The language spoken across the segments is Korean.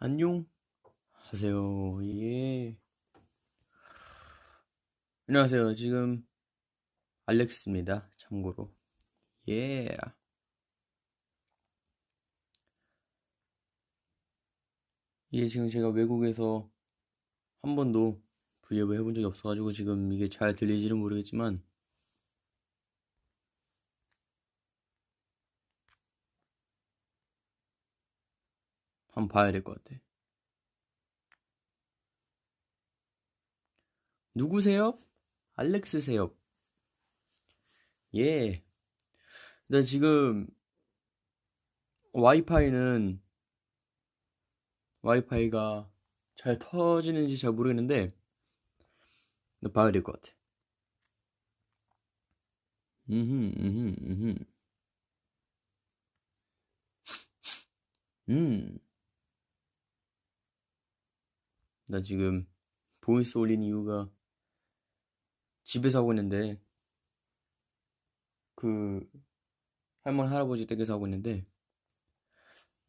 안녕 하세요. 예. 안녕하세요. 지금 알렉스입니다. 참고로. 예. 이게 지금 제가 외국에서 한 번도 브이앱을 해본 적이 없어가지고 지금 이게 잘 들리지는 모르겠지만 한번 봐야 될 것 같아. 누구세요? 알렉스세요. 예. 나 지금 와이파이는 와이파이가 잘 터지는지 잘 모르겠는데 나 봐야 될 것 같아. 음흠, 음흠, 음흠. 음. 나 지금 보이스 올린 이유가 집에서 하고 있는데 그 할머니 할아버지 댁에서 하고 있는데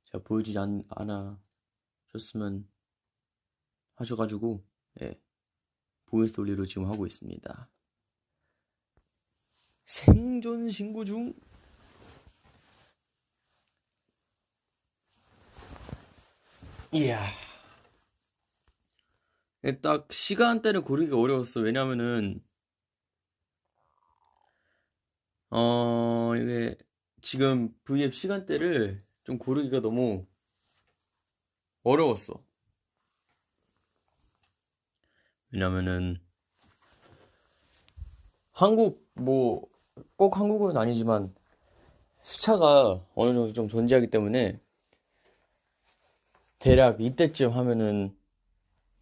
제가 보여주지 않아 줬으면 하셔가지고 예, 보이스 올리로 지금 하고 있습니다. 생존 신고 중. 이야. 딱 시간대를 고르기가 어려웠어. 왜냐면은 이게 지금 V앱 시간대를 좀 고르기가 너무 어려웠어. 왜냐면은 한국 뭐 꼭 한국은 아니지만 시차가 어느 정도 좀 존재하기 때문에 대략 이때쯤 하면은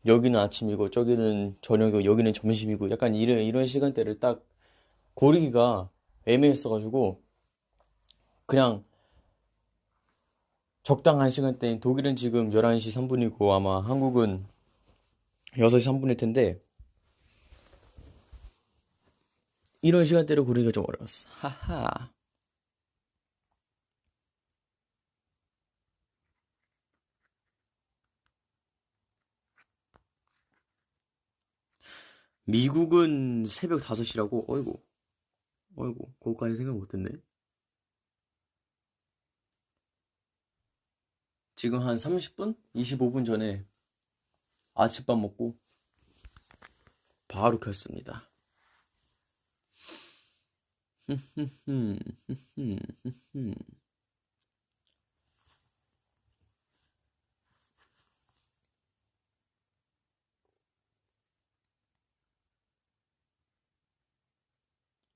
여기는 아침이고 저기는 저녁이고 여기는 점심이고 약간 이런 시간대를 딱 고르기가 애매했어가지고 그냥 적당한 시간대인 독일은 지금 11시 3분이고 아마 한국은 6시 3분일 텐데 이런 시간대로 고르기가 좀 어려웠어. 하하. 미국은 새벽 5시라고? 어이구, 어이구, 그거까지 생각 못했네. 지금 한 30분? 25분 전에 아침밥 먹고 바로 켰습니다.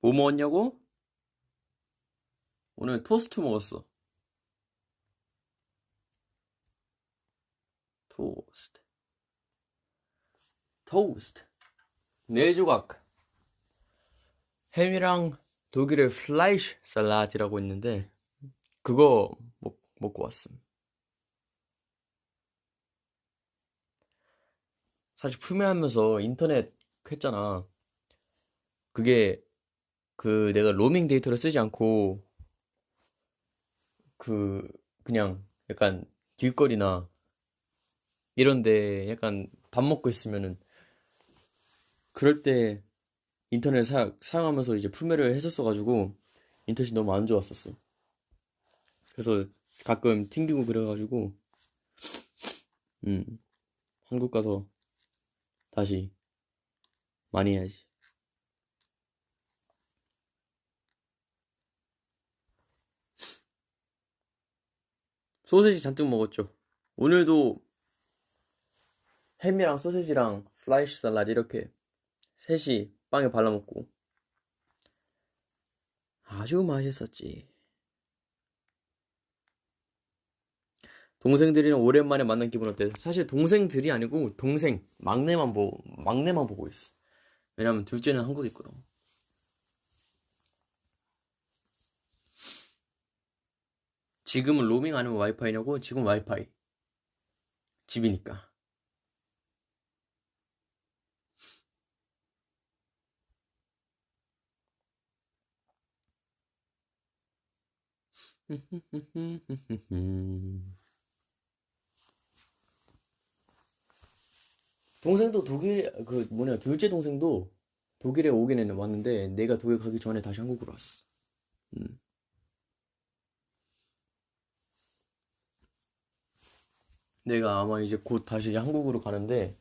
뭐 먹었냐고? 오늘 토스트 먹었어. 토스트. 토스트. 네 조각. 햄이랑 독일의 플라이시 샐러드라고 있는데 그거 먹고 왔음. 사실 품위하면서 인터넷 했잖아. 그게 내가 로밍 데이터를 쓰지 않고 그 그냥 약간 길거리나 이런데 약간 밥 먹고 있으면은 그럴 때 인터넷 사용하면서 이제 품위를 했었어가지고 인터넷이 너무 안 좋았었어. 그래서 가끔 튕기고 그래가지고 음 한국 가서 다시 많이 해야지. 소세지 잔뜩 먹었죠. 오늘도 햄이랑 소세지랑 플라이시 살라드 이렇게 셋이 빵에 발라먹고 아주 맛있었지. 동생들이랑 오랜만에 만난 기분 어때? 사실 동생들이 아니고 동생 막내만 보고 있어. 왜냐면 둘째는 한국에 있거든. 지금은 로밍 아니면 와이파이냐고? 지금 와이파이. 집이니까. 동생도 둘째 동생도 독일에 오긴 왔는데 내가 독일 가기 전에 다시 한국으로 왔어. 음. 내가 아마 이제 곧 다시 한국으로 가는데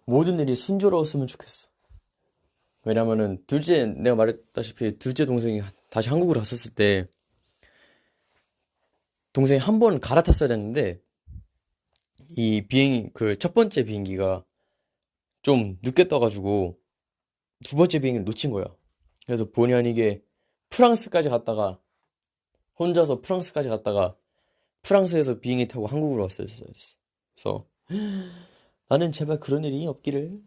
모든 일이 순조로웠으면 좋겠어. 왜냐면은 내가 말했다시피 둘째 동생이 다시 한국으로 왔었을 때 동생이 한 번 갈아탔어야 됐는데 이 비행기 그 첫 번째 비행기가 좀 늦게 떠가지고 두 번째 비행기를 놓친 거야. 그래서 본의 아니게 프랑스까지 갔다가 혼자서 프랑스까지 갔다가 프랑스에서 비행기 타고 한국으로 왔어야 됐어. 그래서 나는 제발 그런 일이 없기를.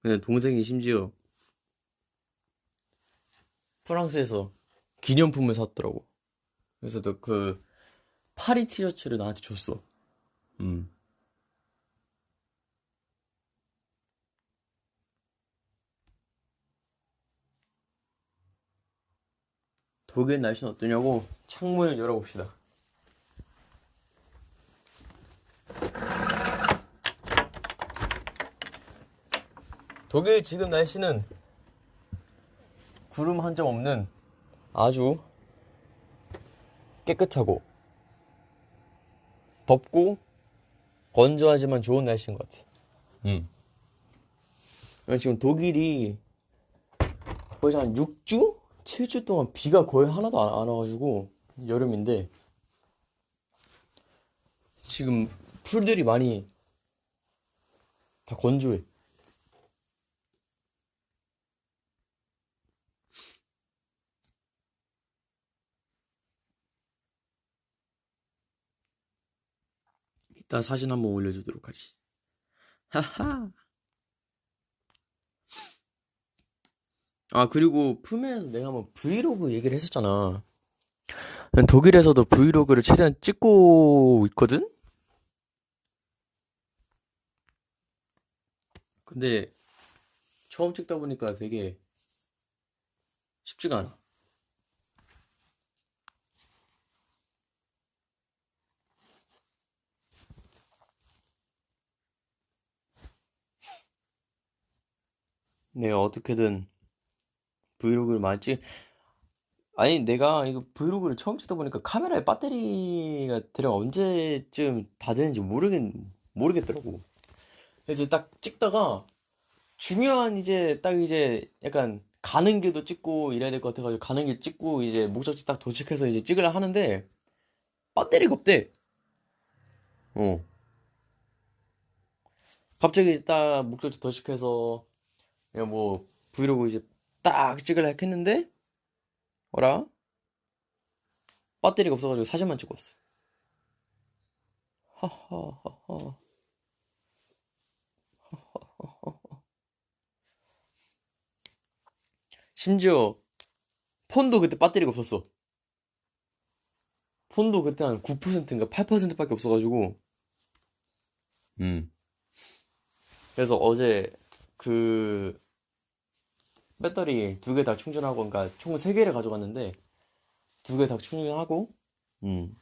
근데 동생이 심지어 프랑스에서 기념품을 샀더라고. 그래서 너 그 파리 티셔츠를 나한테 줬어. 음. 독일 날씨는 어떠냐고 창문을 열어봅시다. 독일 지금 날씨는 구름 한 점 없는 아주 깨끗하고 덥고 건조하지만 좋은 날씨인 것 같아. 음. 지금 독일이 거의 한 6주? 7주 동안 비가 거의 하나도 안 와가지고 여름인데 지금 풀들이 많이 다 건조해. 이따 사진 한번 올려주도록 하지. 하하. 아, 그리고 품에서 내가 한번 브이로그 얘기를 했었잖아. 난 독일에서도 브이로그를 최대한 찍고 있거든? 근데 처음 찍다 보니까 되게 쉽지가 않아. 내가 어떻게든 브이로그를 많이 찍, 아니, 내가 이거 브이로그를 처음 찍다 보니까 카메라의 배터리가 대략 언제쯤 다 되는지 모르겠더라고. 그래서 딱 찍다가 중요한 이제 약간 가는 길도 찍고 이래야 될 것 같아가지고 가는 길 찍고 이제 목적지 딱 도착해서 이제 찍으려 하는데 배터리가 없대. 어. 갑자기 딱 목적지 도착해서 그냥 뭐 브이로그 이제 딱 찍으려 했는데 어라? 배터리가 없어가지고 사진만 찍고 왔어. 하하하하. 심지어 폰도 그때 배터리가 없었어. 폰도 그때 한 9%인가 8%밖에 없어가지고. 음. 그래서 어제 그 배터리 두 개 다 충전하고, 그러니까 총 세 개를 가져갔는데 두 개 다 충전하고, 음,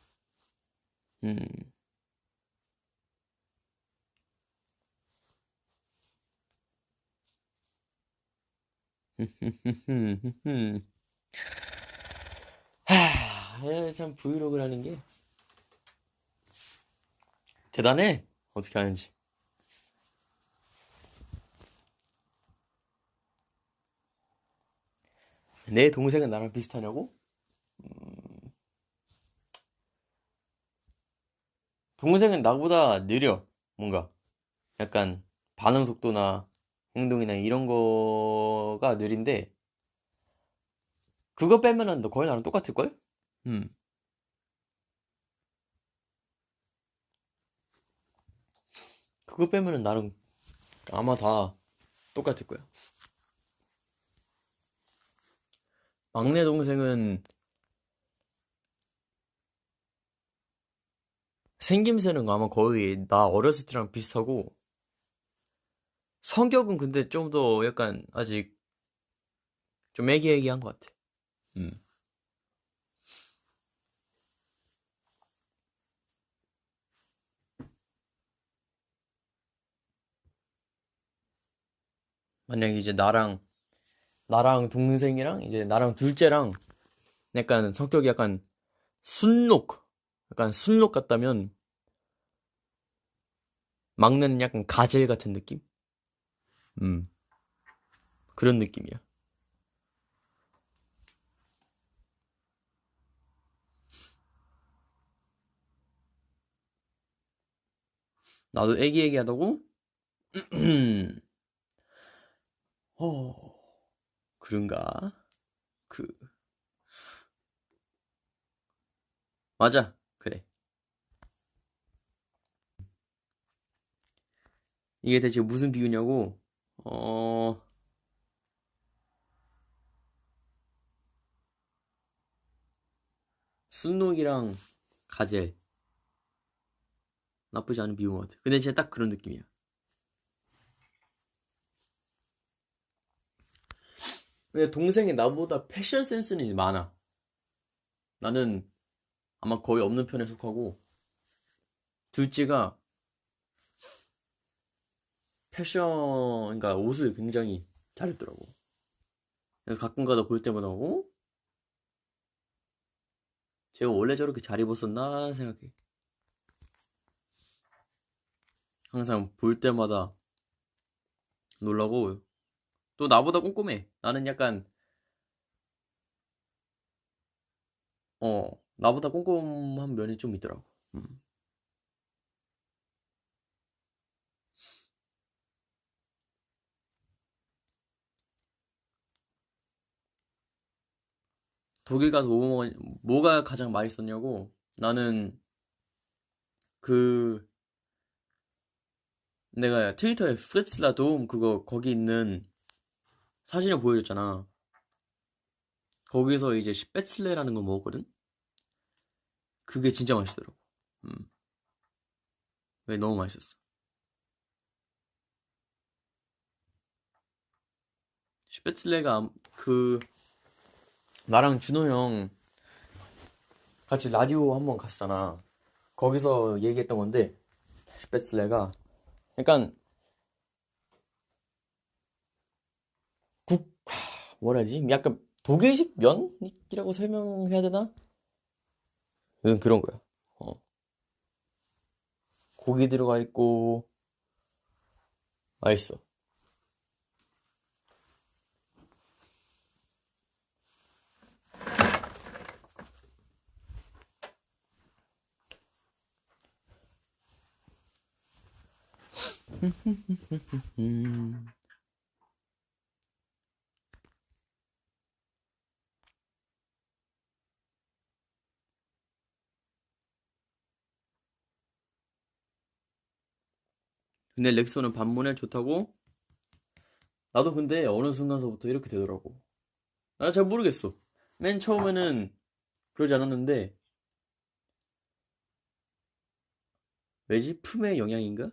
음, 참 브이로그를 하는 게 대단해. 어떻게 하는지. 내 동생은 나랑 비슷하냐고? 동생은 나보다 느려. 뭔가 약간 반응 속도나 행동이나 이런 거가 느린데 그거 빼면은 너 거의 나랑 똑같을걸? 음. 그거 빼면은 나랑 아마 다 똑같을 거야. 막내 동생은 생김새는 아마 거의 나 어렸을 때랑 비슷하고 성격은 근데 좀 더 약간 아직 좀 애기애기한 것 같아. 음. 만약에 이제 나랑 동생이랑 이제 나랑 둘째랑 약간 성격이 약간 순록 약간 순록 같다면 막내는 약간 가젤 같은 느낌? 음. 그런 느낌이야. 나도 애기애기하다고? 어, 그런가? 그, 맞아. 그래. 이게 대체 무슨 비유냐고? 어, 순록이랑 가젤. 나쁘지 않은 비유인 것 같아. 근데 진짜 딱 그런 느낌이야. 근데 동생이 나보다 패션 센스는 많아. 나는 아마 거의 없는 편에 속하고, 둘째가 패션, 그러니까 옷을 굉장히 잘했더라고. 그래서 가끔 가다 볼 때마다, 어? 제가 원래 저렇게 잘 입었었나 생각해. 항상 볼 때마다 놀라고, 또 나보다 꼼꼼해. 나는 약간, 나보다 꼼꼼한 면이 좀 있더라고. 음. 독일 가서 뭐가 가장 맛있었냐고? 나는 그, 내가 트위터에 프레츠라 도움 그거, 거기 있는 사진을 보여줬잖아. 거기서 이제 스pätzle라는 걸 먹었거든? 그게 진짜 맛있더라고. 음. 왜 너무 맛있었어. 스pätzle가 그, 나랑 준호 형 같이 라디오 한번 갔었잖아. 거기서 얘기했던 건데, 스pätzle가 약간 뭐라 지 약간 독일식 면이라고 설명해야 되나? 그런 거야. 어. 고기 들어가 있고, 맛있어. 음. 근데 렉소는 반문에 좋다고? 나도 근데 어느 순간서부터 이렇게 되더라고. 나 잘 모르겠어. 맨 처음에는 그러지 않았는데, 왜지? 품의 영향인가?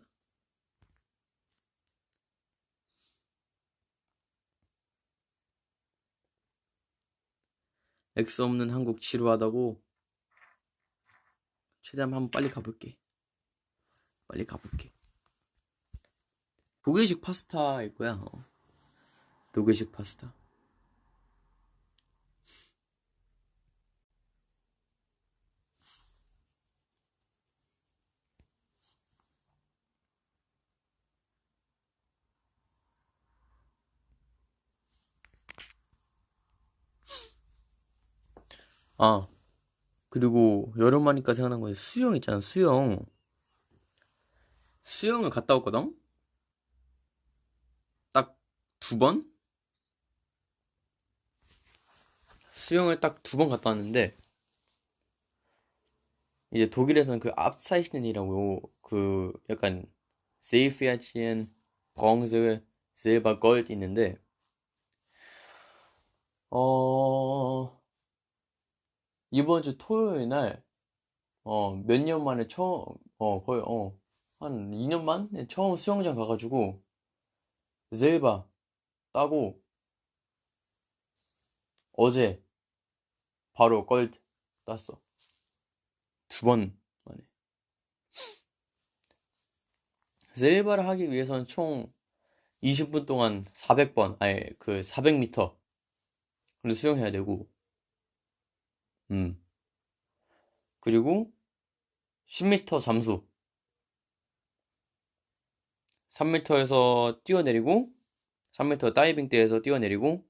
렉스 없는 한국 지루하다고? 최대한 한번 빨리 가볼게. 빨리 가볼게. 독일식 파스타일 거야. 독일식 파스타. 아, 그리고 여름 하니까 생각난 건데 수영 있잖아, 수영. 수영을 갔다 왔거든? 딱 두 번? 수영을 딱 두 번 갔다 왔는데, 이제 독일에서는 그 압사이χν이라고 그 약간 세이피아치엔, 브론즈, 실버, 골드 있는데, 어, 이번 주 토요일 날, 몇 년 만에 처음, 거의, 한 2년 만에 처음 수영장 가가지고, 젤바 따고, 어제 바로 골드 땄어. 두 번 만에. 젤바를 하기 위해서는 총 20분 동안 400번, 아니, 그 400m를 수영해야 되고, 음. 그리고 10m 잠수. 3m에서 뛰어내리고, 3m 다이빙 때에서 뛰어내리고,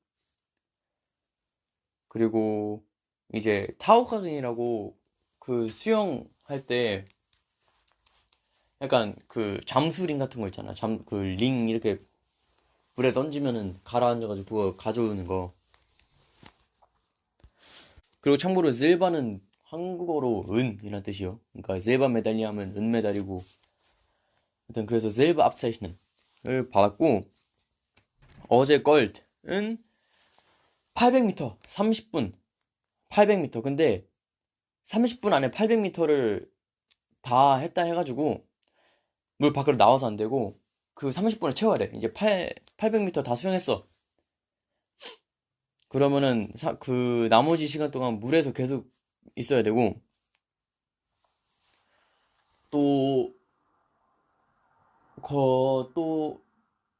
그리고 이제 타오카긴이라고 그 수영할 때 약간 그 잠수링 같은 거 있잖아. 그 링 이렇게 물에 던지면은 가라앉아가지고 그거 가져오는 거. 그리고 참고로 젤바는 한국어로 은이란 뜻이요. 그러니까 젤바 메달리 하면 은 메달이고. 하여튼 그래서 젤바 압차이신을 받았고 어제 걸드는 800m 30분 800m 근데 30분 안에 800m를 다 했다 해가지고 물 밖으로 나와서 안 되고 그 30분을 채워야 돼. 이제 800m 다 수영했어. 그러면은 그 나머지 시간 동안 물에서 계속 있어야 되고 또 또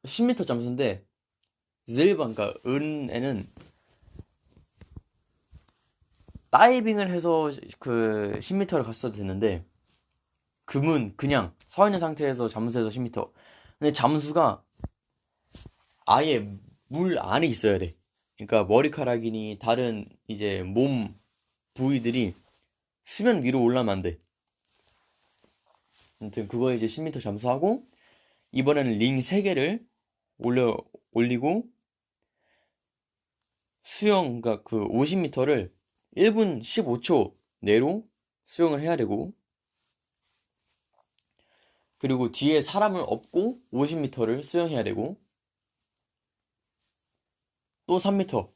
10m 잠수인데 일반 그러니까 은에는 다이빙을 해서 그 10m를 갔어도 되는데 금은 그냥 서 있는 상태에서 잠수해서 10m. 근데 잠수가 아예 물 안에 있어야 돼. 그러니까 머리카락이니 다른 이제 몸 부위들이 수면 위로 올라면 안 돼. 아무튼 그거 이제 10m 잠수하고 이번에는 링 3개를 올리고 수영 그러니까 그 50m를 1분 15초 내로 수영을 해야 되고 그리고 뒤에 사람을 업고 50m를 수영해야 되고 또 3m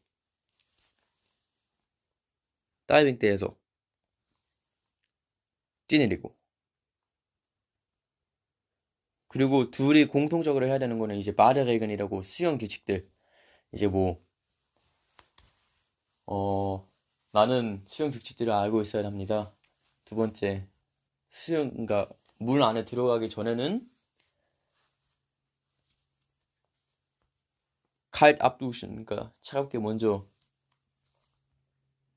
다이빙 때에서 뛰내리고 그리고 둘이 공통적으로 해야 되는 거는 이제 마르레근이라고 수영 규칙들 이제 뭐 나는 수영 규칙들을 알고 있어야 합니다. 두 번째 그러니까 물 안에 들어가기 전에는 칼 압두션 그러니까 차갑게 먼저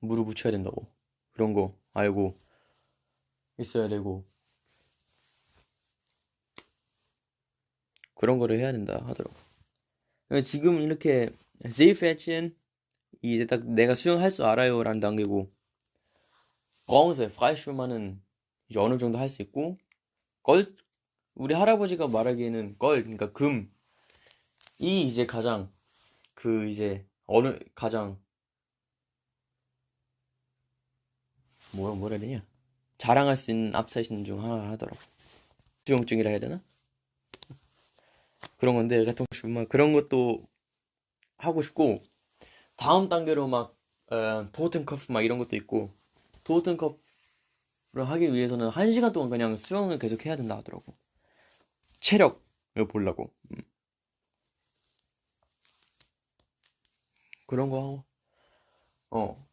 물을 붙여야 된다고 그런 거 알고 있어야 되고 그런 거를 해야 된다 하더라고. 지금 이렇게 세이프에치엔 이제 딱 내가 수영할 줄 알아요라는 단계고 브론즈 프라이슈마는 이제 어느 정도 할 수 있고 걸 우리 할아버지가 말하기에는 그러니까 금이 이제 가장 그 이제 어느 가장 뭐라 해야 되냐 자랑할 수 있는 앞사신 중 하나 하더라고. 수용증이라 해야 되나? 그런 건데 가끔씩 그런 것도 하고 싶고 다음 단계로 막 토텐커프 막 이런 것도 있고 토텐커프를 하기 위해서는 1시간 동안 그냥 수영을 계속 해야 된다 하더라고. 체력을 보려고. 그런 거 하고 어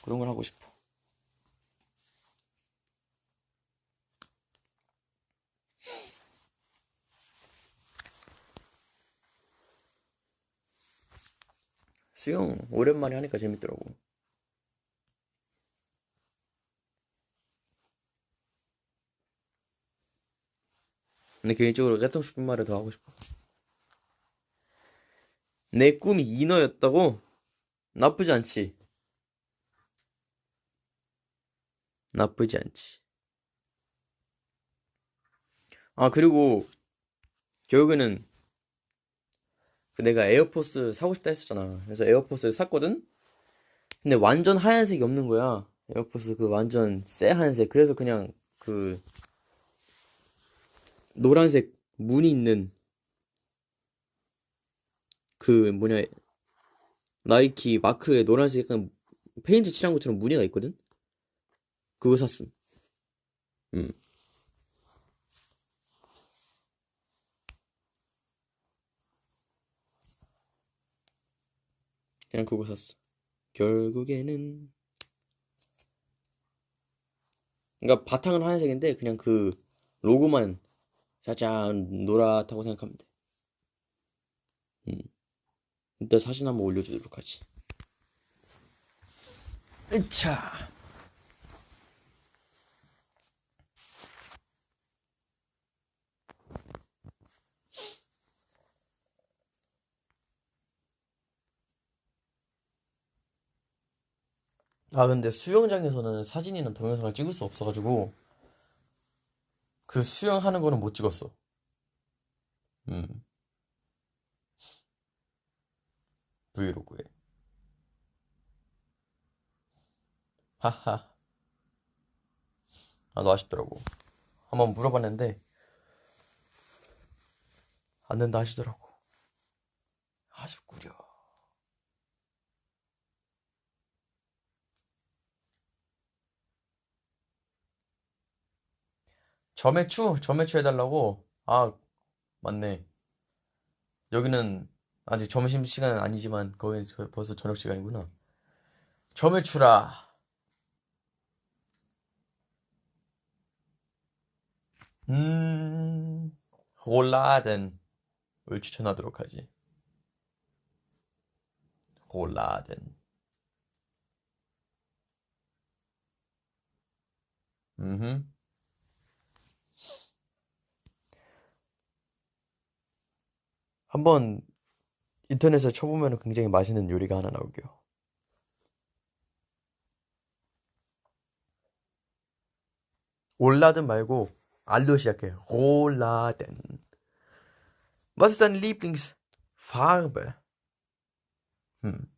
그런 걸 하고 싶어. 수영 오랜만에 하니까 재밌더라고. 근데 개인적으로 깨통 슈퍼마를 더 하고 싶어. 내 꿈이 인어였다고? 나쁘지 않지. 나쁘지 않지. 아, 그리고 결국에는 그 내가 에어포스 사고 싶다 했었잖아. 그래서 에어포스를 샀거든? 근데 완전 하얀색이 없는 거야. 에어포스 그 완전 쎄 하얀색. 그래서 그냥 그 노란색 무늬 있는 그 뭐냐, 나이키 마크에 노란색 약간 페인트 칠한 것처럼 무늬가 있거든? 그거 샀음. 음. 그냥 그거 샀어. 결국에는 그러니까 바탕은 하얀색인데 그냥 그 로고만 살짝 노랗다고 생각하면 돼. 음. 이따 사진 한번 올려주도록 하지. 으차. 아, 근데 수영장에서는 사진이나 동영상을 찍을 수 없어가지고 그 수영하는 거는 못 찍었어. 음. 브이로그에. 하하. 나도 아쉽더라고. 한번 물어봤는데 안 된다 하시더라고. 아쉽구려. 점액추 해달라고. 아, 맞네. 여기는 아직 점심 시간은 아니지만 거기 벌써 저녁 시간이구나. 점액추라. 음, 롤라덴을 추천하도록 하지. 롤라덴. 음. 한번 인터넷에 쳐보면 굉장히 맛있는 요리가 하나 나오게요. 올라든 말고 알로 시작해. 롤라덴. Was ist deine Lieblingsfarbe? Hm.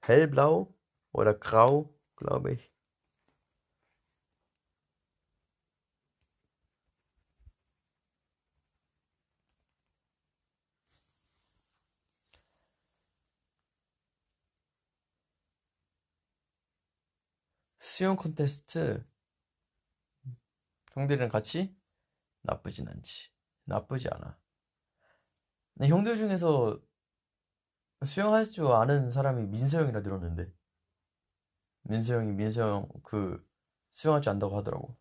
Hellblau oder grau, glaube ich. 수영 콘테스트 형들이랑 같이 나쁘진 않지. 나쁘지 않아. 근데 형들 중에서 수영할 줄 아는 사람이 민서 형이라 들었는데 민서 형 그 수영할 줄 안다고 하더라고.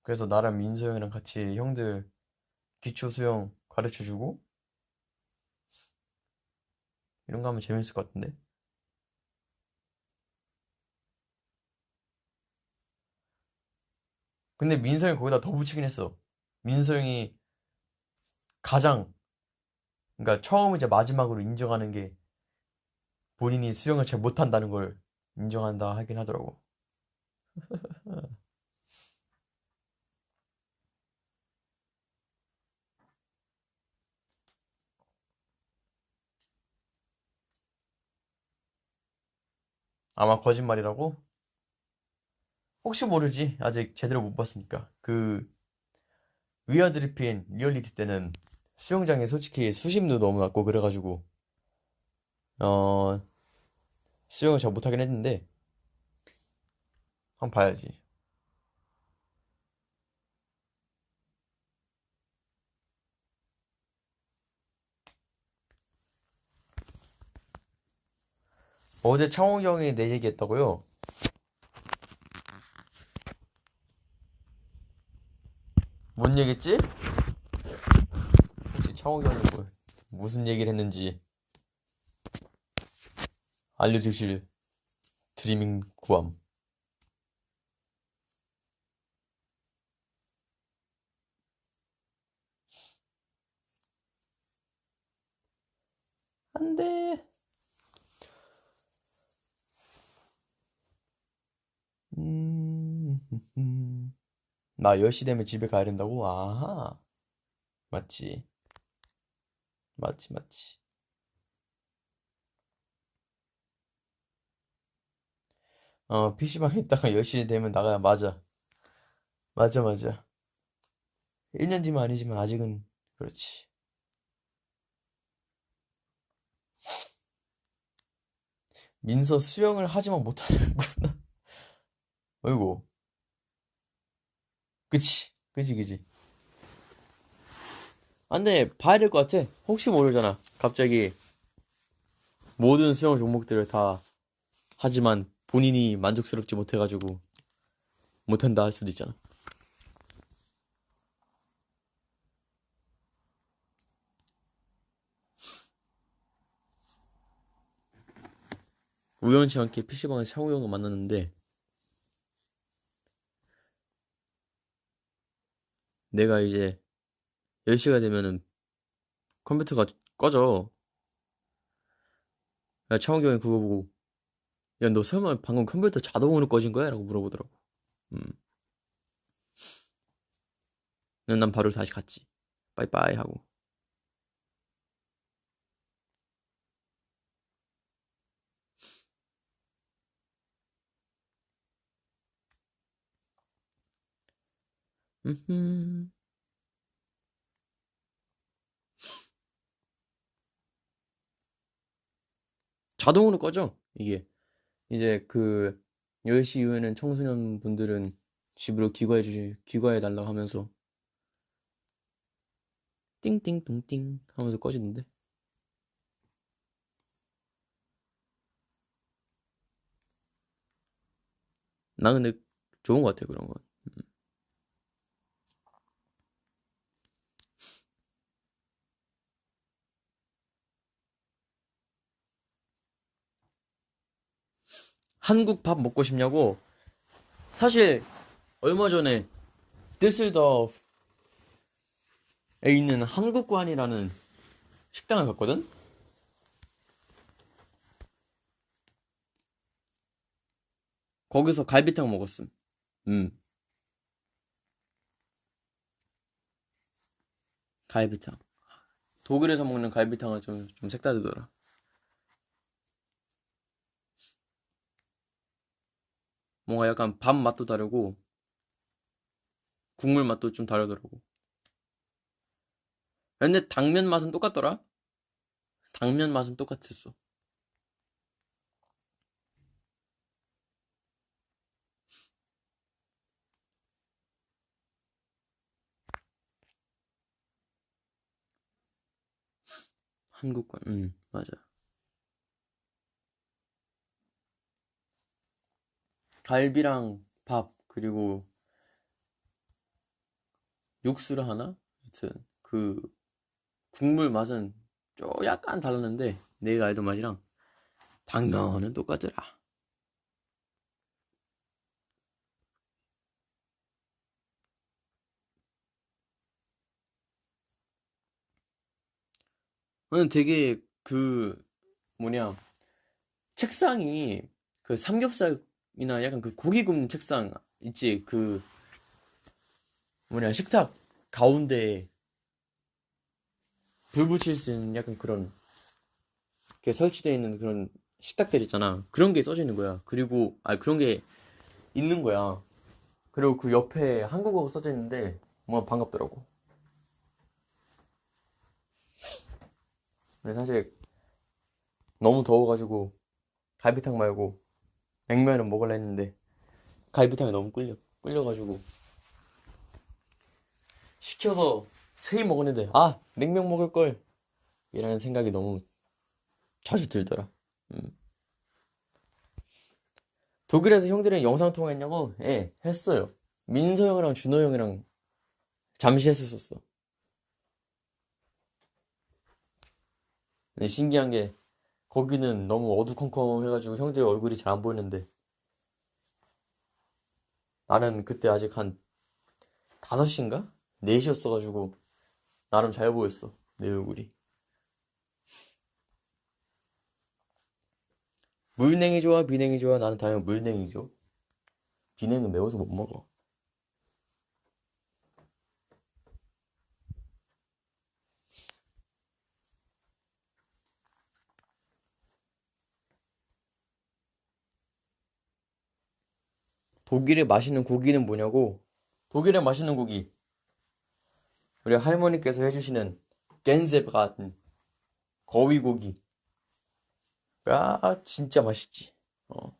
그래서 나랑 민서 형이랑 같이 형들 기초 수영 가르쳐주고 이런 거 하면 재밌을 것 같은데. 근데 민서 형이 거기다 더 붙이긴 했어. 민서 형이 가장, 그러니까 처음 이제 마지막으로 인정하는 게 본인이 수영을 잘 못한다는 걸 인정한다 하긴 하더라고. 아마 거짓말이라고? 혹시 모르지. 아직 제대로 못 봤으니까. 그 위아드 리핀 리얼리티 때는 수영장에 솔직히 수심도 너무 낮고 그래가지고 어 수영을 잘 못하긴 했는데 한번 봐야지. 어제 창욱이 형이 내 얘기했다고요? 뭔 얘기했지? 혹시 창욱이 형이 무슨 얘기를 했는지 알려주실 드리밍 구함. 안 돼. 음, 나 10시 되면 집에 가야 된다고? 아하. 맞지. 맞지, 맞지. PC방에 있다가 10시 되면 나가야 맞아. 맞아, 맞아. 1년 뒤면 아니지만 아직은 그렇지. 민서 수영을 하지만 못하는구나. 어이구. 그치. 그치, 그치. 아, 근데 봐야 될 것 같아. 혹시 모르잖아. 갑자기 모든 수영 종목들을 다 하지만 본인이 만족스럽지 못해가지고 못한다 할 수도 있잖아. 우연치 않게 PC방에서 창우 형을 만났는데 내가 이제 10시가 되면은 컴퓨터가 꺼져. 야, 창우 형이 그거 보고 야, 너 설마 방금 컴퓨터 자동으로 꺼진 거야? 라고 물어보더라고. 음. 근데 난 바로 다시 갔지. 빠이빠이 하고. 음흠. 자동으로 꺼져. 이게. 이제 그 10시 이후에는 청소년 분들은 집으로 귀가해 달라고 하면서 띵띵동띵 하면서 꺼지는데. 나 근데 좋은 것 같아, 그런 건. 한국 밥 먹고 싶냐고? 사실 얼마 전에 düsseldorf에 있는 한국관이라는 식당을 갔거든? 거기서 갈비탕 먹었음. 음, 갈비탕. 독일에서 먹는 갈비탕은 좀 색다르더라. 뭔가 약간 밥 맛도 다르고 국물 맛도 좀 다르더라고. 근데 당면 맛은 똑같더라? 당면 맛은 똑같았어. 한국관, 맞아. 갈비랑 밥, 그리고 육수를 하나? 하여튼, 그, 국물 맛은 좀 약간 달랐는데, 내가 알던 맛이랑 당면은 똑같더라. 저는 되게 그, 뭐냐, 책상이 그 삼겹살이나 약간 그 고기 굽는 책상 있지? 그, 뭐냐, 식탁 가운데에 불 붙일 수 있는 약간 그런 게 설치되어 있는 그런 식탁들 있잖아. 그런 게 써져 있는 거야. 그리고, 그런 게 있는 거야. 그리고 그 옆에 한국어가 써져 있는데, 뭔가 반갑더라고. 근데 사실 너무 더워가지고, 갈비탕 말고 냉면을 먹으려 했는데, 갈비탕이 너무 끌려가지고, 시켜서 세입 먹었는데, 냉면 먹을 걸! 이라는 생각이 너무 자주 들더라. 음. 독일에서 형들이랑 영상 통화했냐고? 예, 했어요. 민서 형이랑 준호 형이랑 잠시 했었어. 근데 신기한 게 거기는 너무 어두컴컴해가지고 형들 얼굴이 잘 안 보이는데 나는 그때 아직 한 5시인가? 4시였어가지고 나름 잘 보였어. 내 얼굴이. 물냉이 좋아, 비냉이 좋아? 나는 당연히 물냉이죠. 비냉은 매워서 못 먹어. 독일의 맛있는 고기는 뭐냐고? 독일의 맛있는 고기. 우리 할머니께서 해주시는 겐세브라ten 거위고기. 아, 진짜 맛있지. 어.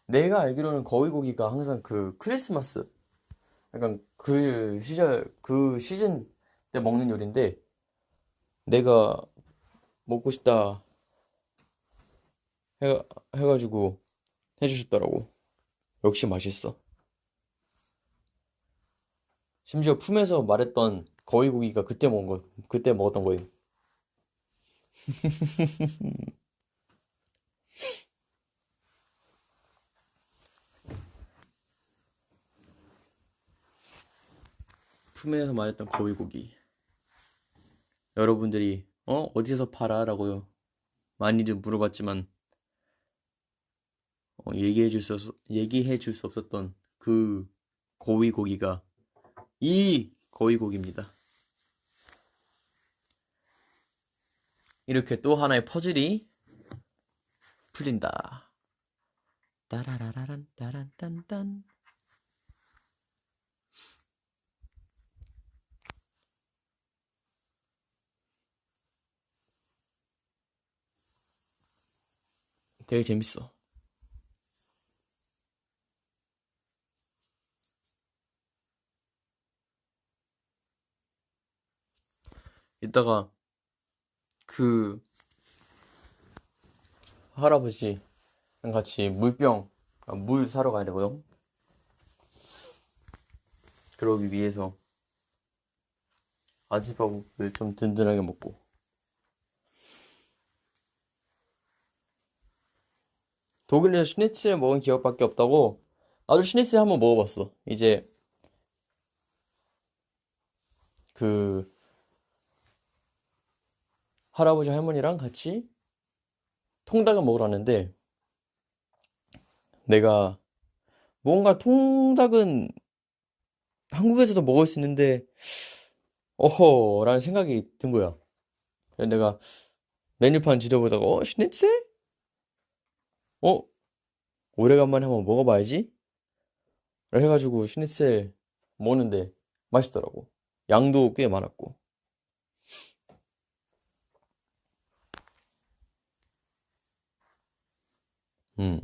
내가 알기로는 거위고기가 항상 그 크리스마스, 약간 그 시절, 그 시즌 때 먹는 요리인데, 내가 먹고 싶다 해, 해가지고 해주셨더라고. 역시 맛있어. 심지어 품에서 말했던 거위고기가 그때 먹은 거, 그때 먹었던 거임. 품에서 말했던 거위고기. 여러분들이, 어디서 팔아? 라고요. 많이들 물어봤지만, 얘기해 줄 수 없었던 그 거위고기가 이 거위고기입니다. 이렇게 또 하나의 퍼즐이 풀린다. 따라라라란 따란딴딴. 되게 재밌어. 이따가 그 할아버지랑 같이 물 사러 가야 되고요. 그러기 위해서 아지밥을 좀 든든하게 먹고. 독일에서 슈니츠를 먹은 기억밖에 없다고? 나도 슈니츠 한번 먹어봤어. 이제 그 할아버지 할머니랑 같이 통닭을 먹으러 왔는데 내가 뭔가 통닭은 한국에서도 먹을 수 있는데 어허라는 생각이 든 거야. 그래서 내가 메뉴판 지도보다가 슈니츠? 어? 오래간만에 한번 먹어봐야지? 라고 해가지고 슈니츠 먹는데 맛있더라고. 양도 꽤 많았고. 음.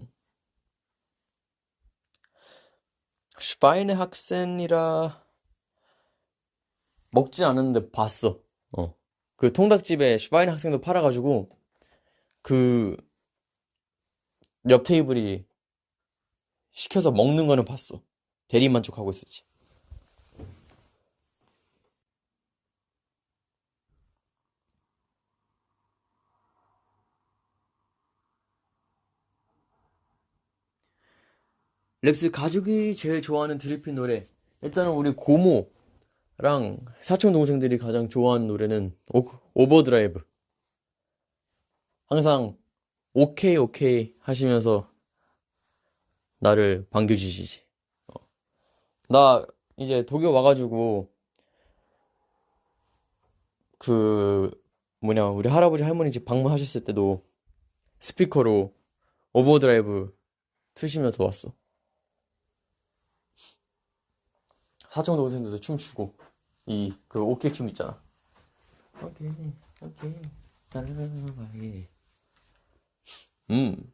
슈바이네 학센이라 먹진 않았는데 봤어. 어. 그 통닭집에 슈바이네 학생도 팔아가지고 그 옆 테이블이 시켜서 먹는 거는 봤어. 대리만족하고 있었지. 렉스 가족이 제일 좋아하는 드리핀 노래. 일단은 우리 고모랑 사촌 동생들이 가장 좋아하는 노래는 오버드라이브. 항상 오케이 오케이 하시면서 나를 반겨주시지. 나 이제 독일 와가지고 그 우리 할아버지 할머니 집 방문하셨을 때도 스피커로 오버드라이브 트시면서 왔어. 사촌 동생들도 춤추고 이 그 오케이 춤 있잖아. 오케이 오케이 따라라라라라이. 음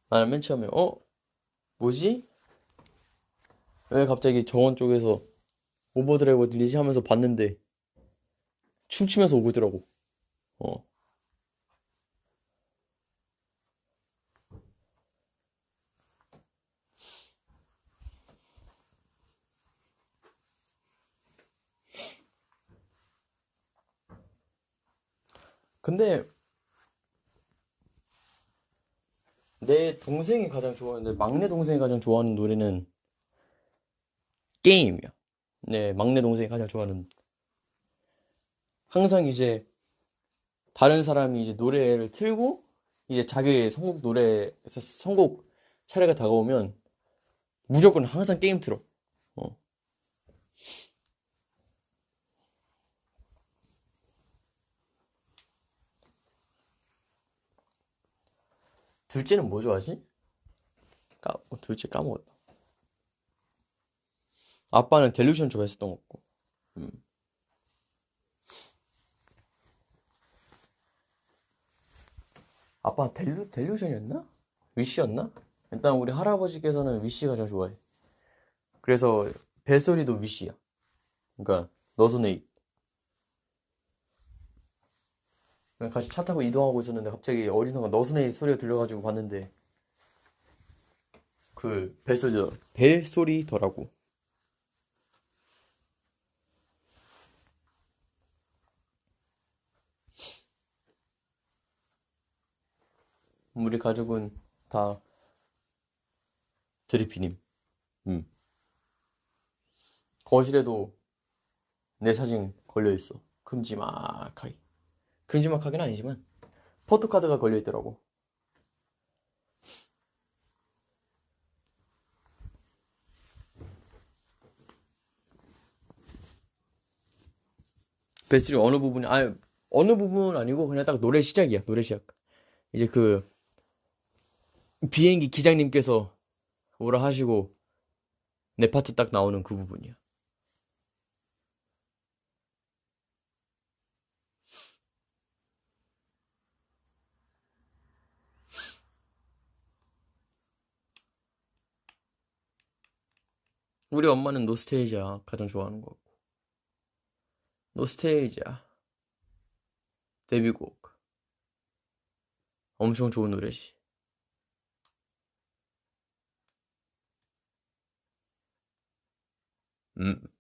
나는 맨 처음에 뭐지? 왜 갑자기 정원 쪽에서 오버드라이브 들리지 하면서 봤는데 춤추면서 오고 있더라고. 어. 근데 내 동생이 가장 좋아하는, 막내 동생이 가장 좋아하는 노래는 게임이야. 네, 막내 동생이 가장 좋아하는. 항상 이제 다른 사람이 이제 노래를 틀고 이제 자기 선곡 노래, 선곡 차례가 다가오면 무조건 항상 게임 틀어. 어. 둘째는 뭐 좋아하지? 둘째 까먹었다. 아빠는 델루션 좋아했었던 것 같고. 음. 아빠 델루션이었나? 위시였나? 일단 우리 할아버지께서는 위시가 가장 좋아해. 그래서 벨소리도 위시야. 그러니까 너스네이. 그냥 같이 차 타고 이동하고 있었는데 갑자기 어디선가 너스네이 소리가 들려가지고 봤는데 그 벨소리더라고. 우리 가족은 다 드리피님. 음. 거실에도 내 사진 걸려 있어. 큼지막하게. 큼지막하게는 아니지만 포토카드가 걸려 있더라고. 벨소리 어느 부분이 아니 어느 부분은 아니고 그냥 딱 노래 시작이야. 노래 시작. 이제 그 비행기 기장님께서 오라 하시고 내 파트 딱 나오는 그 부분이야. 우리 엄마는 노스테이지야 가장 좋아하는 거. 노스테이지야 데뷔곡 엄청 좋은 노래지.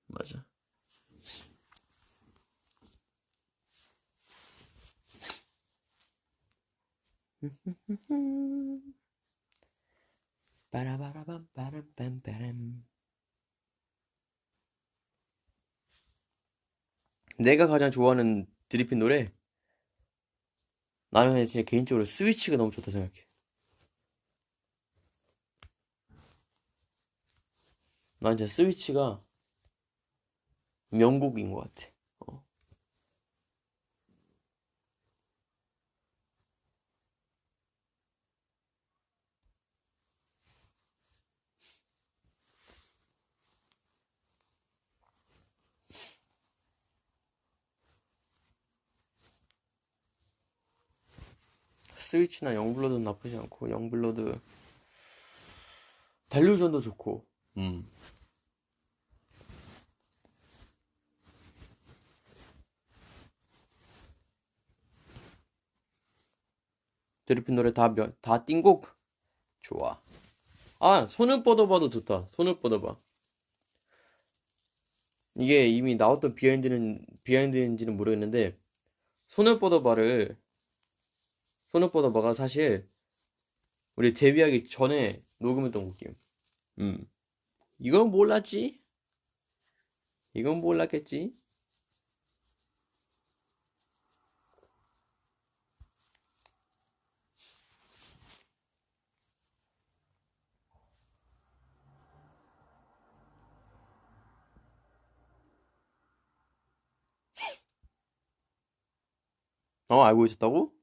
맞아. 빠라바라밤 빠람빰빠람. 내가 가장 좋아하는 드리핀 노래 나는 진짜 개인적으로 스위치가 너무 좋다 생각해. 난 진짜 스위치가 명곡인 것 같아. 어. 스위치나 영블러드는 나쁘지 않고 영블러드 델루전도 좋고. 드리핀 노래 다 띵곡 좋아. 아, 손을 뻗어봐도 좋다. 손을 뻗어봐. 이게 이미 나왔던 비하인드인지는 모르겠는데 손을 뻗어봐를 손을 뻗어봐가 사실 우리 데뷔하기 전에 녹음했던 곡이에요. 음. 이건 몰랐지? 이건 몰랐겠지? 알고 있었다고?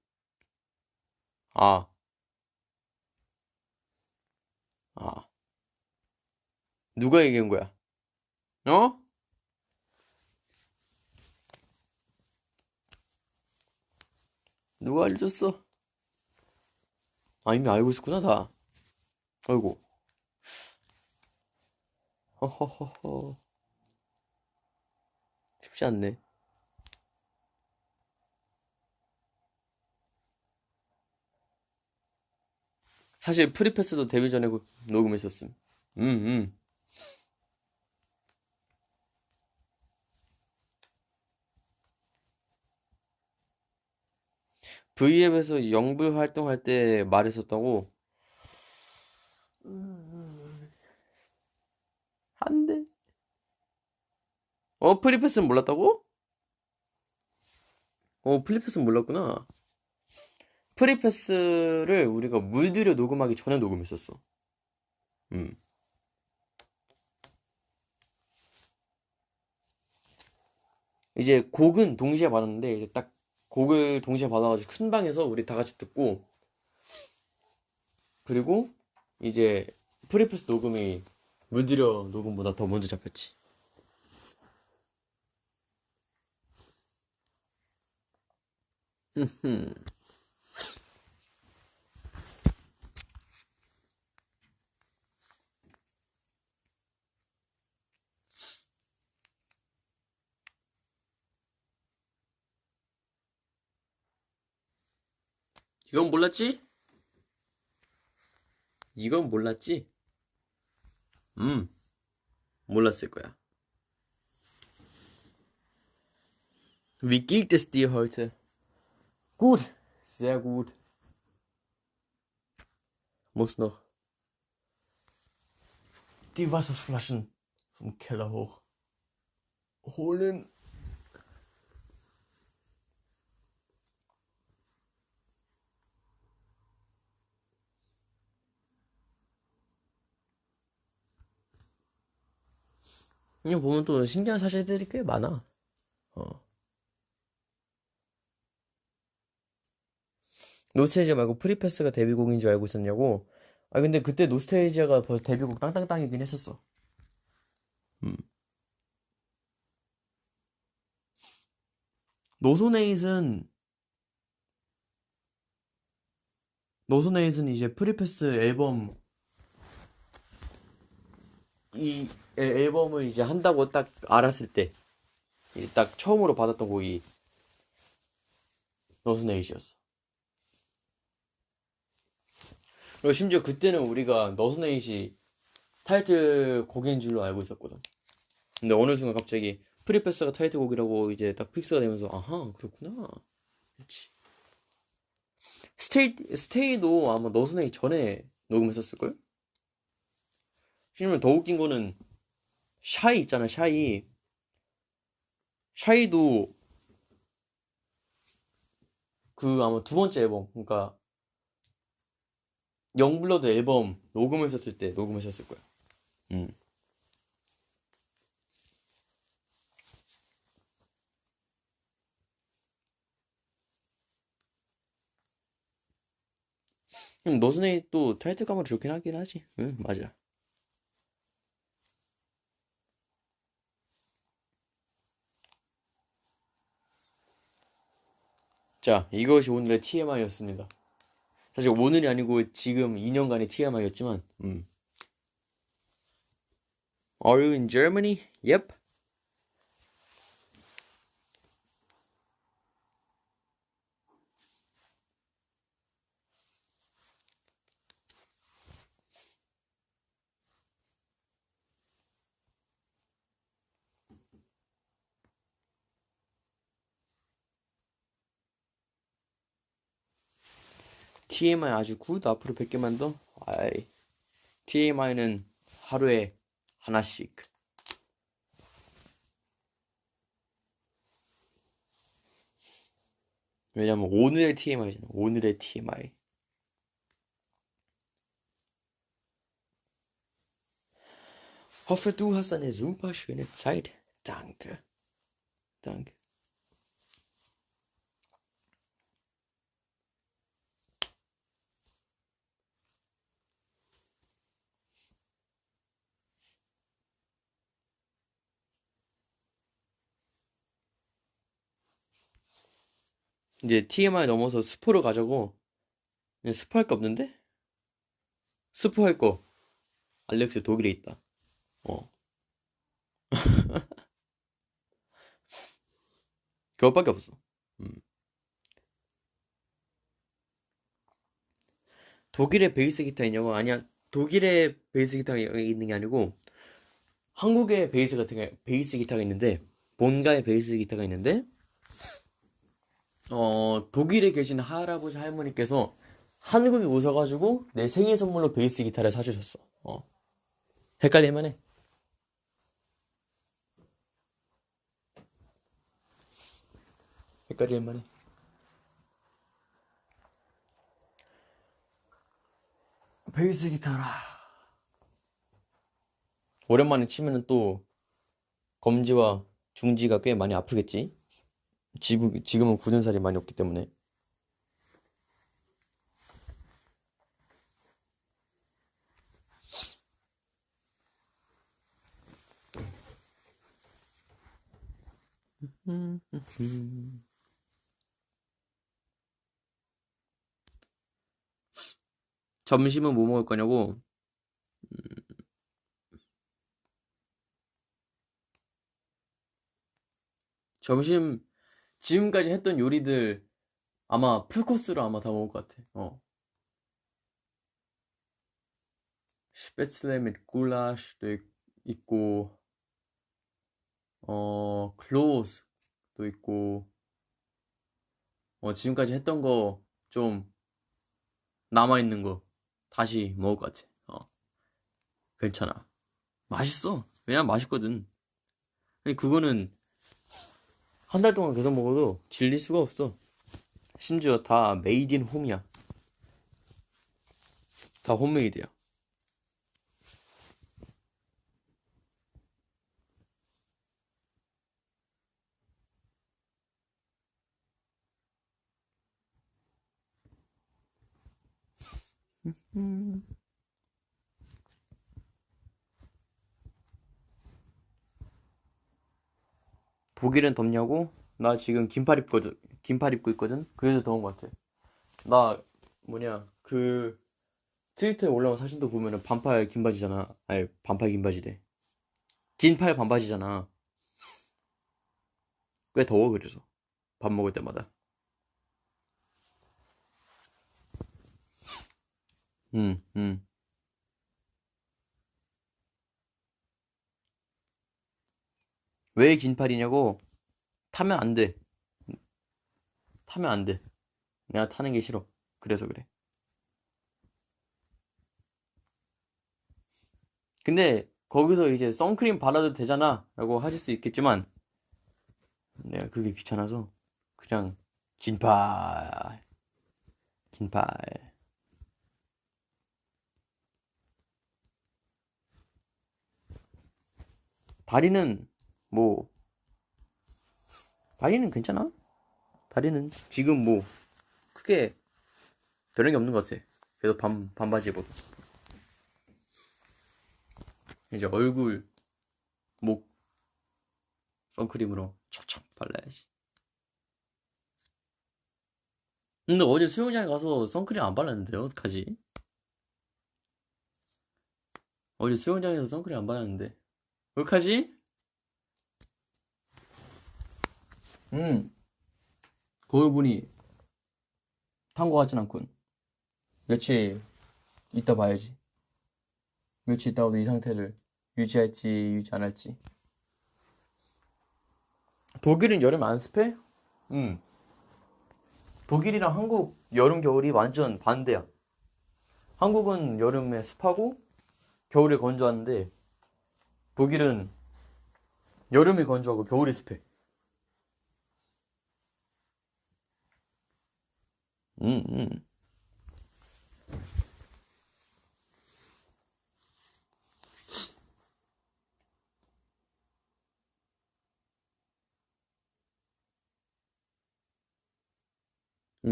아, 아. 누가 얘기한 거야? 어? 누가 알려줬어? 아, 이미 알고 있었구나, 다. 아이고. 허허허허. 쉽지 않네. 사실 프리패스도 데뷔 전에 녹음했었음. 음, 음. V앱에서 영불 활동할 때 말했었다고? 프리패스는 몰랐다고? 프리패스는 몰랐구나. 프리패스를 우리가 물들여 녹음하기 전에 녹음했었어. 음. 이제 곡은 동시에 받았는데, 이제 딱 곡을 동시에 받아가지고 큰 방에서 우리 다 같이 듣고, 그리고 이제 프리패스 녹음이 물들여 녹음보다 더 먼저 잡혔지. 이건 몰랐지? 이건 몰랐지? 음, 몰랐을 거야. Wie geht es dir heute? Gut, sehr gut. Muss noch die Wasserflaschen vom Keller hochholen. 이거 보면 또 신기한 사실들이 꽤 많아. 어. 노스테이지아 말고 프리패스가 데뷔곡인 줄 알고 있었냐고? 아, 근데 그때 노스테이지아가 벌써 데뷔곡 땅땅땅이긴 했었어. 음. 노소네잇은, 노소네잇은 이제 프리패스 앨범, 앨범을 이제 한다고 딱 알았을 때, 이제 딱 처음으로 받았던 곡이 노소네잇이었어. 그리고 심지어 그때는 우리가 너스네잇이 타이틀 곡인 줄로 알고 있었거든. 근데 어느 순간 갑자기 프리패스가 타이틀 곡이라고 이제 딱 픽스가 되면서 아하 그렇구나. 그렇지. 스테이도 아마 너스네잇 전에 녹음했었을걸? 왜냐면 더 웃긴 거는 샤이 있잖아 샤이. 샤이도 그 아마 두 번째 앨범 그러니까 영블러드 앨범 녹음했었을 때 녹음했었을 거야. 음. 너스네잇도 타이틀 가면 좋긴 하긴 하지. 응 맞아. 자, 이것이 오늘의 TMI였습니다. 사실 오늘이 아니고 지금 2년간의 TMI였지만, Are you in Germany? Yep. TMI 아주 굿. 앞으로 100개만 더. 아이, TMI는 하루에 하나씩. 왜냐면 오늘의 TMI잖아. 오늘의 TMI. Hoffe, du hast eine super schöne Zeit. Danke. Danke. 이제 TMI 넘어서 스포를 가자고. 스포할 거 없는데? 스포할 거. 알렉스 독일에 있다. 어. 그것밖에 없어. 음. 독일에 베이스 기타 있냐고? 아니야. 독일에 베이스 기타가 있는 게 아니고 한국에 베이스 기타가 있는데 본가에 베이스 기타가 있는데 독일에 계신 할아버지 할머니께서 한국에 오셔가지고 내 생일 선물로 베이스 기타를 사주셨어. 헷갈릴만 해. 헷갈릴 만해. 베이스 기타라. 오랜만에 치면은 또 검지와 중지가 꽤 많이 아프겠지? 지금은 굳은 살이 많이 없기 때문에. 점심은 뭐 먹을 거냐고? 점심, 지금까지 했던 요리들 아마 풀코스로 아마 다 먹을 것 같아. 스페츠레 및 굴라시도 있고, 클로스도 있고, 지금까지 했던 거 좀 남아있는 거 다시 먹을 것 같아. 괜찮아. 맛있어. 왜냐면 맛있거든. 아니, 그거는 한 달 동안 계속 먹어도 질릴 수가 없어. 심지어 다 메이드 인 홈이야. 다 홈메이드야. 음. 독일은 덥냐고? 나 지금 긴팔 입고 있거든? 그래서 더운 것 같아. 나, 트위터에 올라온 사진도 보면은 반팔 긴 바지잖아. 아니, 반팔 긴 바지래. 긴팔 반바지잖아. 꽤 더워, 그래서. 밥 먹을 때마다. 응, 응. 왜 긴팔이냐고? 타면 안 돼. 타면 안 돼. 내가 타는 게 싫어. 그래서 그래. 근데, 거기서 이제 선크림 발라도 되잖아. 라고 하실 수 있겠지만, 내가 그게 귀찮아서, 그냥, 긴팔, 긴팔. 다리는, 뭐, 다리는 괜찮아? 다리는 지금 뭐 크게 변한 게 없는 것 같아. 그래도 반바지 입어도. 이제 얼굴, 목, 선크림으로 촥촥 발라야지. 근데 어제 수영장에 가서 선크림 안 발랐는데 어떡하지? 어제 수영장에서 선크림 안 발랐는데 어떡하지? 음, 거울 보니 탄 거 같진 않군. 며칠 있다 봐야지. 며칠 있다가도 이 상태를 유지할지 유지 안 할지. 독일은 여름 안 습해? 응. 독일이랑 한국 여름 겨울이 완전 반대야. 한국은 여름에 습하고 겨울에 건조하는데 독일은 여름에 건조하고 겨울에 습해. 음, 음.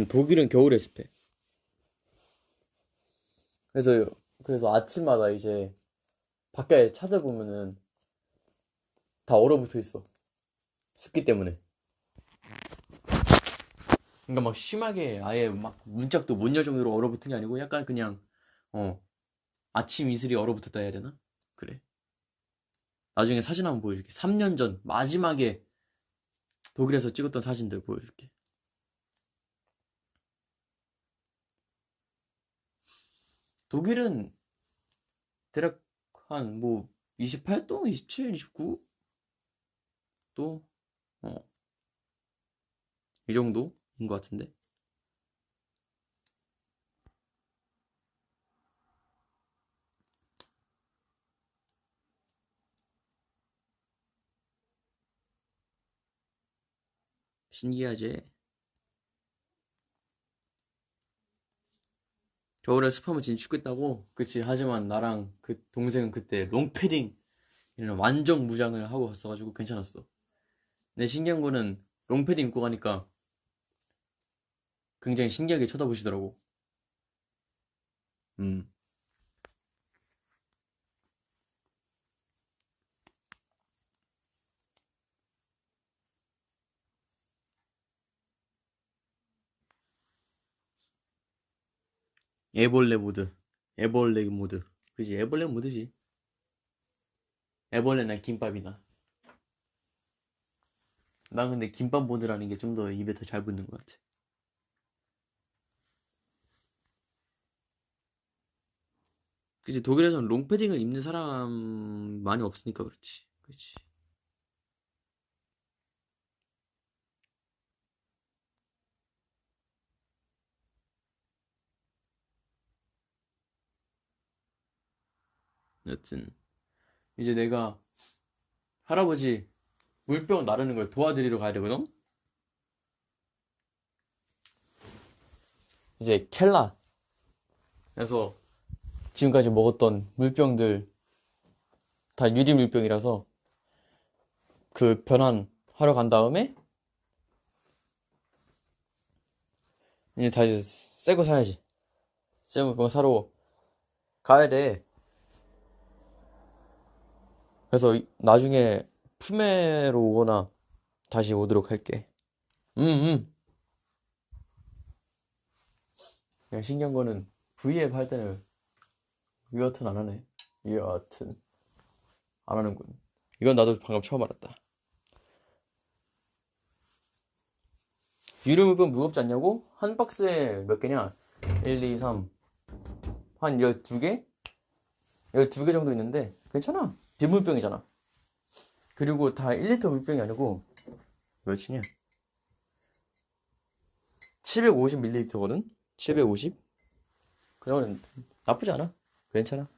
독일은 겨울에 습해. 그래서 그래서 아침마다 이제 밖에 찾아보면은 다 얼어붙어 있어. 습기 때문에. 그러니까 막 심하게 아예 막 문짝도 못 열 정도로 얼어붙은 게 아니고 약간 그냥 어 아침 이슬이 얼어붙었다 해야 되나? 그래. 나중에 사진 한번 보여줄게. 3년 전 마지막에 독일에서 찍었던 사진들 보여줄게. 독일은 대략 한 뭐 28도, 27, 29도 어, 이 정도인 것 같은데. 신기하지? 겨울에 습하면 진짜 춥겠다고? 그치. 하지만 나랑 그 동생은 그때 롱패딩 이런 완전 무장을 하고 갔어가지고 괜찮았어. 근데 신기한 거는 롱패딩 입고 가니까 굉장히 신기하게 쳐다보시더라고. 음. 애벌레 모드. 애벌레 모드. 그지? 애벌레 모드지. 애벌레나 김밥이나. 난 근데 김밥 모드라는 게 좀 더 입에 더 잘 붙는 것 같아. 그치? 독일에서는 롱패딩을 입는 사람 많이 없으니까 그렇지. 그치? 여튼 이제 내가 할아버지 물병 나르는 걸 도와드리러 가야 되거든? 이제 켈라. 그래서 지금까지 먹었던 물병들 다 유리 물병이라서 그 변환하러 간 다음에 이제 다시 새 거 사야지. 새 물병 사러 가야 돼. 그래서 나중에 품에로 오거나 다시 오도록 할게. 응, 응. 그냥 신기한 거는 V앱 할 때는 여하튼 안 하네. 여하튼 안 하는군. 이건 나도 방금 처음 알았다. 유료 물품 무겁지 않냐고? 한 박스에 몇 개냐? 1, 2, 3. 한 12개? 12개 정도 있는데 괜찮아. 빈물병이잖아. 그리고 다 1리터 물병이 아니고 몇이냐? 750ml거든? 750? 그러면 나쁘지 않아. 괜찮아.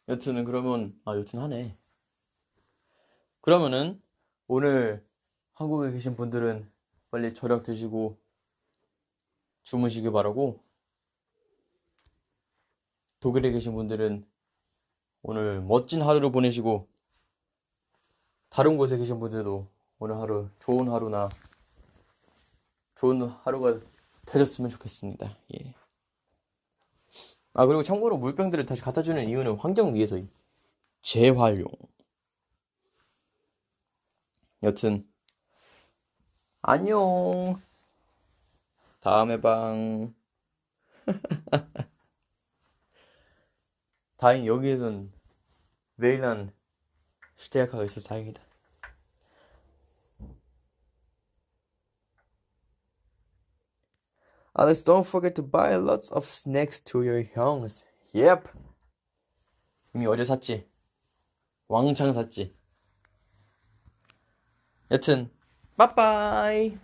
여튼은 그러면 여튼 하네. 그러면은 오늘 한국에 계신 분들은 빨리 저녁 드시고 주무시기 바라고, 독일에 계신 분들은 오늘 멋진 하루를 보내시고, 다른 곳에 계신 분들도 오늘 하루 좋은 하루나 좋은 하루가 되셨으면 좋겠습니다. 예. 그리고 참고로 물병들을 다시 갖다 주는 이유는 환경 위해서임. 재활용. 여튼 안녕. 다음에 방. 다행히 여기에선 매일 난 스테이크가 있어서 다행이다. Alex, don't forget to buy lots of snacks to your 형s. Yep. 이미 어제 샀지. 왕창 샀지. 여튼 빠빠이.